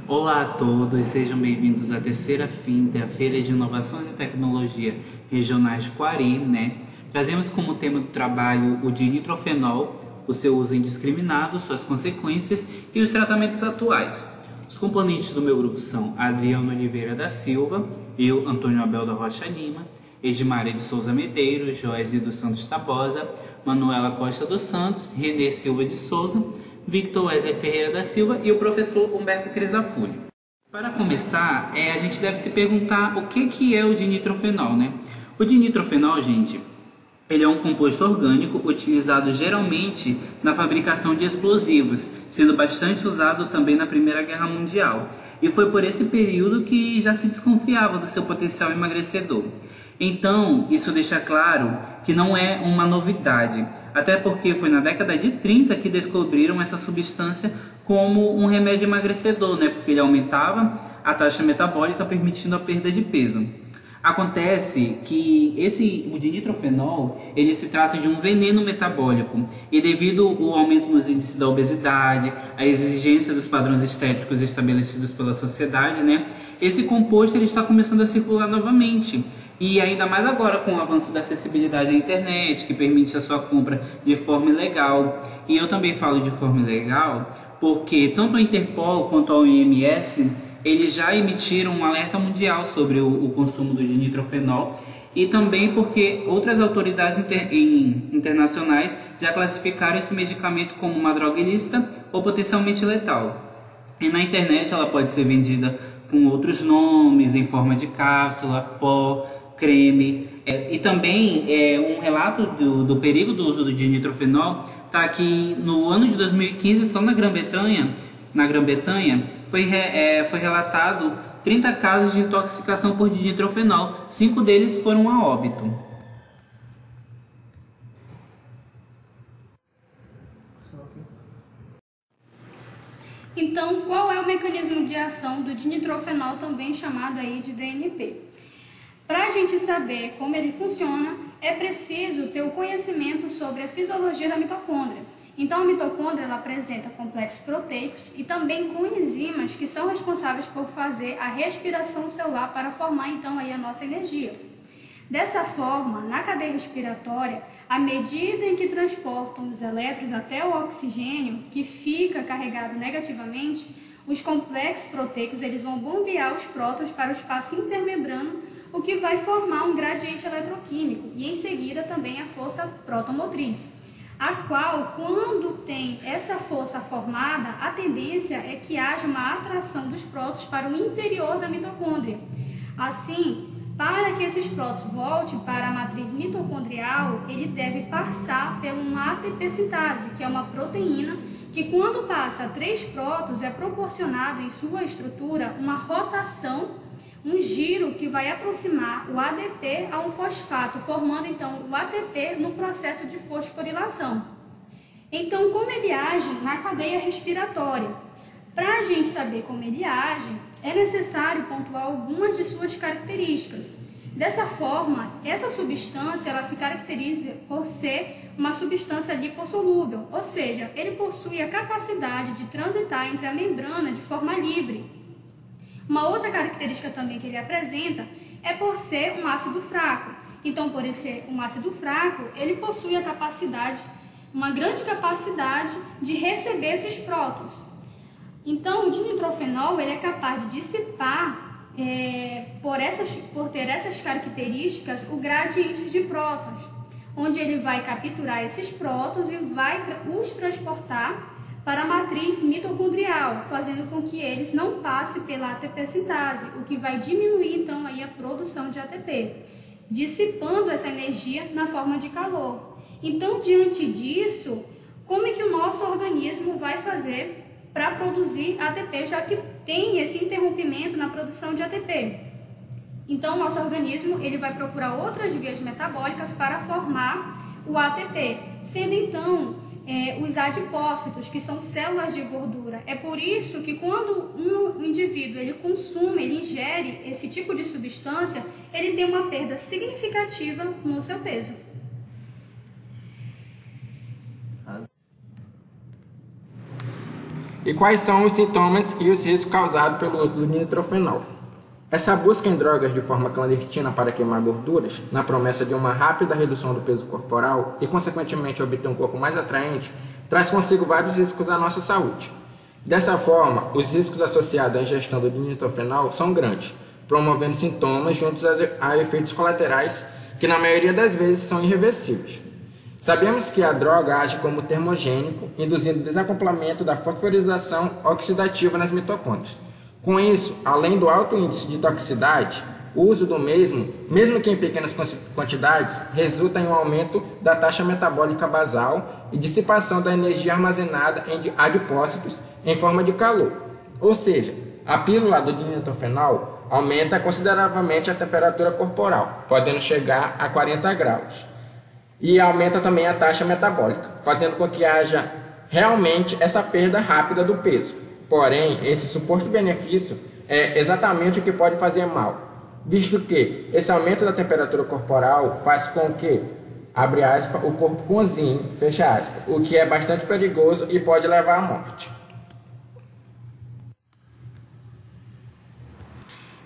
Olá a todos, sejam bem-vindos à terceira FINTE, a Feira de Inovações e Tecnologia Regionais Quari, né? Trazemos como tema do trabalho o dinitrofenol, o seu uso indiscriminado, suas consequências e os tratamentos atuais. Os componentes do meu grupo são Adriano Oliveira da Silva, eu, Antônio Abel da Rocha Lima, Edmaria de Souza Medeiros, Joyce dos Santos Tabosa, Manuela Costa dos Santos, Renê Silva de Souza, Victor Wesley Ferreira da Silva e o professor Humberto Crisafulli. Para começar, a gente deve se perguntar o que é o dinitrofenol, né? O dinitrofenol, gente, ele é um composto orgânico utilizado geralmente na fabricação de explosivos, sendo bastante usado também na Primeira Guerra Mundial. E foi por esse período que já se desconfiava do seu potencial emagrecedor. Então, isso deixa claro que não é uma novidade, até porque foi na década de 30 que descobriram essa substância como um remédio emagrecedor, né? Porque ele aumentava a taxa metabólica, permitindo a perda de peso. Acontece que o dinitrofenol, ele se trata de um veneno metabólico e devido ao aumento nos índices da obesidade, a exigência dos padrões estéticos estabelecidos pela sociedade, né? Esse composto ele está começando a circular novamente. E ainda mais agora com o avanço da acessibilidade à internet, que permite a sua compra de forma ilegal. E eu também falo de forma ilegal porque tanto a Interpol quanto a OMS, eles já emitiram um alerta mundial sobre o consumo do dinitrofenol. E também porque outras autoridades internacionais já classificaram esse medicamento como uma droga ilícita ou potencialmente letal. E na internet ela pode ser vendida com outros nomes, em forma de cápsula, pó, creme. E também um relato do perigo do uso do dinitrofenol está aqui no ano de 2015, só na Grã-Bretanha, foi relatado 30 casos de intoxicação por dinitrofenol, 5 deles foram a óbito. Então, qual é o mecanismo de ação do dinitrofenol, também chamado aí de DNP? Para a gente saber como ele funciona, é preciso ter o conhecimento sobre a fisiologia da mitocôndria. Então, a mitocôndria ela apresenta complexos proteicos e também coenzimas que são responsáveis por fazer a respiração celular para formar então aí a nossa energia. Dessa forma, na cadeia respiratória, à medida em que transportam os elétrons até o oxigênio, que fica carregado negativamente, os complexos proteicos eles vão bombear os prótons para o espaço intermembrano, o que vai formar um gradiente eletroquímico e em seguida também a força protomotriz, a qual, quando tem essa força formada, a tendência é que haja uma atração dos prótons para o interior da mitocôndria. Assim, para que esses prótons voltem para a matriz mitocondrial, ele deve passar por uma ATP sintase, que é uma proteína que quando passa a 3 prótons é proporcionado em sua estrutura uma rotação, um giro que vai aproximar o ADP a um fosfato, formando então o ATP no processo de fosforilação. Então, como ele age na cadeia respiratória? Para a gente saber como ele age, é necessário pontuar algumas de suas características. Dessa forma, essa substância ela se caracteriza por ser uma substância lipossolúvel, ou seja, ele possui a capacidade de transitar entre a membrana de forma livre. Uma outra característica também que ele apresenta é por ser um ácido fraco. Então, por ser um ácido fraco, ele possui a capacidade, uma grande capacidade de receber esses prótons. Então, o dinitrofenol ele é capaz de dissipar, por ter essas características, o gradiente de prótons, onde ele vai capturar esses prótons e vai os transportar para a matriz mitocondrial, fazendo com que eles não passem pela ATP sintase, o que vai diminuir então aí a produção de ATP, dissipando essa energia na forma de calor. Então, diante disso, como é que o nosso organismo vai fazer para produzir ATP, já que tem esse interrompimento na produção de ATP? Então, o nosso organismo ele vai procurar outras vias metabólicas para formar o ATP, sendo então os adipócitos, que são células de gordura. É por isso que quando um indivíduo ele consome, ele ingere esse tipo de substância, ele tem uma perda significativa no seu peso. E quais são os sintomas e os riscos causados pelo uso do nitrofenol. Essa busca em drogas de forma clandestina para queimar gorduras, na promessa de uma rápida redução do peso corporal e, consequentemente, obter um corpo mais atraente, traz consigo vários riscos à nossa saúde. Dessa forma, os riscos associados à ingestão do nitrofenol são grandes, promovendo sintomas juntos a efeitos colaterais que, na maioria das vezes, são irreversíveis. Sabemos que a droga age como termogênico, induzindo desacoplamento da fosforização oxidativa nas mitocôndrias. Com isso, além do alto índice de toxicidade, o uso do mesmo que em pequenas quantidades, resulta em um aumento da taxa metabólica basal e dissipação da energia armazenada em adipócitos em forma de calor. Ou seja, a pílula do nitrofenol aumenta consideravelmente a temperatura corporal, podendo chegar a 40 graus. E aumenta também a taxa metabólica, fazendo com que haja realmente essa perda rápida do peso. Porém, esse suposto benefício é exatamente o que pode fazer mal, visto que esse aumento da temperatura corporal faz com que, abre aspas, o corpo cozinhe, fecha aspas, o que é bastante perigoso e pode levar à morte.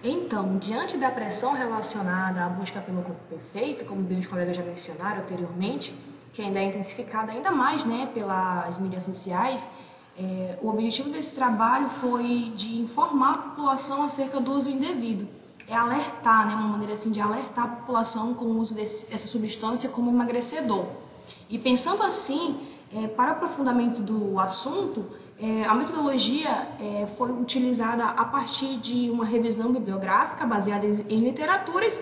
Então, diante da pressão relacionada à busca pelo corpo perfeito, como bem os colegas já mencionaram anteriormente, que ainda é intensificada ainda mais, pelas mídias sociais, o objetivo desse trabalho foi de informar a população acerca do uso indevido. É alertar, uma maneira assim de alertar a população com o uso dessa substância como emagrecedor. E pensando assim, para o aprofundamento do assunto, a metodologia foi utilizada a partir de uma revisão bibliográfica baseada em literaturas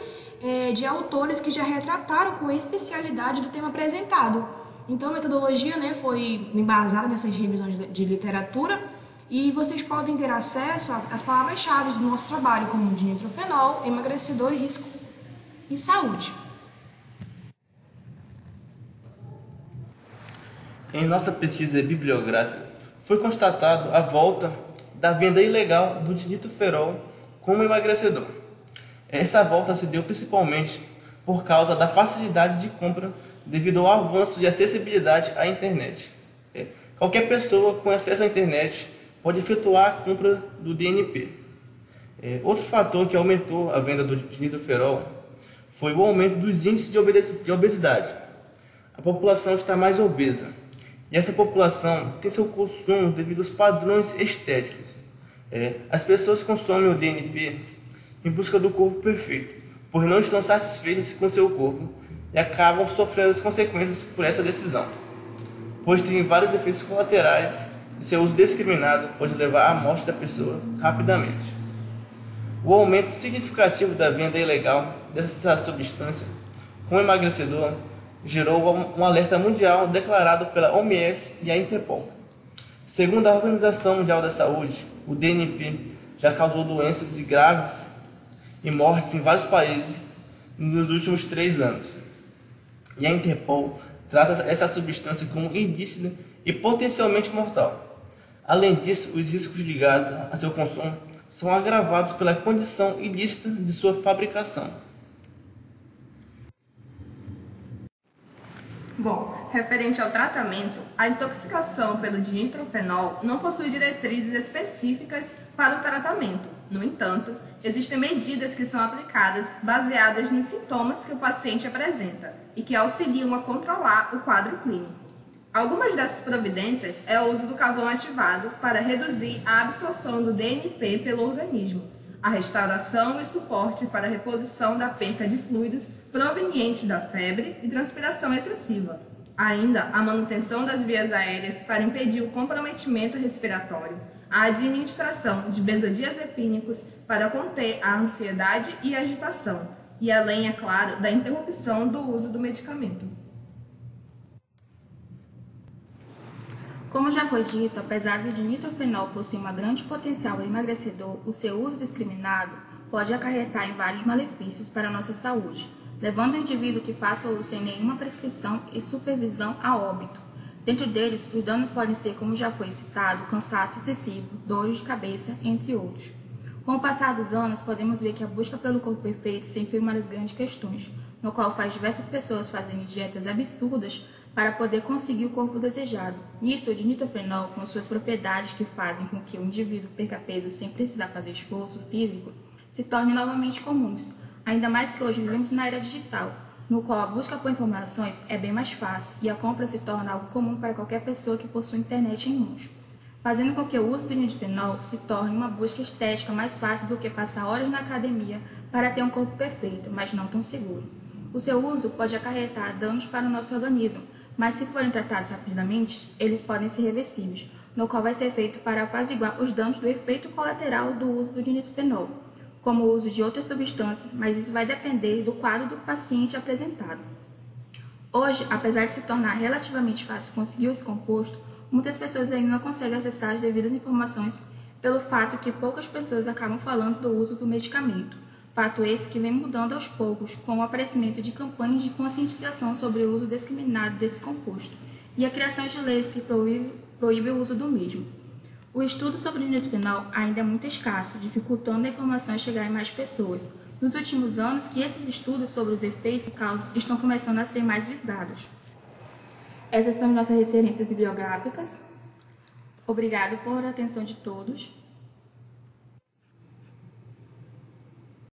de autores que já retrataram com especialidade do tema apresentado. Então, a metodologia foi embasada nessas revisões de literatura e vocês podem ter acesso às palavras-chave do nosso trabalho, como nitrofenol, emagrecedor e risco e saúde. Em nossa pesquisa bibliográfica, foi constatado a volta da venda ilegal do nitrofenol como emagrecedor. Essa volta se deu principalmente por causa da facilidade de compra devido ao avanço de acessibilidade à internet. Qualquer pessoa com acesso à internet pode efetuar a compra do DNP. Outro fator que aumentou a venda do nitrofenol foi o aumento dos índices de obesidade. A população está mais obesa e essa população tem seu consumo devido aos padrões estéticos. As pessoas consomem o DNP em busca do corpo perfeito, pois não estão satisfeitas com seu corpo e acabam sofrendo as consequências por essa decisão, pois tem vários efeitos colaterais e seu uso discriminado pode levar à morte da pessoa rapidamente. O aumento significativo da venda ilegal dessa substância como emagrecedor gerou um alerta mundial declarado pela OMS e a Interpol. Segundo a Organização Mundial da Saúde, o DNP já causou doenças graves e mortes em vários países nos últimos 3 anos. E a Interpol trata essa substância como ilícita e potencialmente mortal. Além disso, os riscos ligados a seu consumo são agravados pela condição ilícita de sua fabricação. Bom, referente ao tratamento, a intoxicação pelo nitrofenol não possui diretrizes específicas para o tratamento. No entanto, existem medidas que são aplicadas baseadas nos sintomas que o paciente apresenta e que auxiliam a controlar o quadro clínico. Algumas dessas providências é o uso do carvão ativado para reduzir a absorção do DNP pelo organismo, a restauração e suporte para a reposição da perca de fluidos provenientes da febre e transpiração excessiva. Ainda a manutenção das vias aéreas para impedir o comprometimento respiratório, a administração de benzodiazepínicos para conter a ansiedade e a agitação, e além, é claro, da interrupção do uso do medicamento. Como já foi dito, apesar do nitrofenol possuir uma grande potencial emagrecedor, o seu uso discriminado pode acarretar em vários malefícios para a nossa saúde, levando o indivíduo que faça uso sem nenhuma prescrição e supervisão a óbito. Dentro deles, os danos podem ser, como já foi citado, cansaço excessivo, dores de cabeça, entre outros. Com o passar dos anos, podemos ver que a busca pelo corpo perfeito sempre foi uma das grandes questões, no qual faz diversas pessoas fazerem dietas absurdas para poder conseguir o corpo desejado. Nisso, o dinitrofenol, com suas propriedades que fazem com que o indivíduo perca peso sem precisar fazer esforço físico, se tornem novamente comuns, ainda mais que hoje vivemos na era digital, no qual a busca por informações é bem mais fácil e a compra se torna algo comum para qualquer pessoa que possui internet em mãos, fazendo com que o uso do dinitrofenol se torne uma busca estética mais fácil do que passar horas na academia para ter um corpo perfeito, mas não tão seguro. O seu uso pode acarretar danos para o nosso organismo, mas se forem tratados rapidamente, eles podem ser reversíveis, no qual vai ser feito para apaziguar os danos do efeito colateral do uso do dinitrofenol, como o uso de outras substâncias, mas isso vai depender do quadro do paciente apresentado. Hoje, apesar de se tornar relativamente fácil conseguir esse composto, muitas pessoas ainda não conseguem acessar as devidas informações pelo fato que poucas pessoas acabam falando do uso do medicamento. Fato esse que vem mudando aos poucos com o aparecimento de campanhas de conscientização sobre o uso discriminado desse composto e a criação de leis que proíbem o uso do mesmo. O estudo sobre o dinitrofenol ainda é muito escasso, dificultando a informação chegar em mais pessoas. Nos últimos anos, que esses estudos sobre os efeitos e causas estão começando a ser mais visados. Essas são as nossas referências bibliográficas. Obrigado por atenção de todos.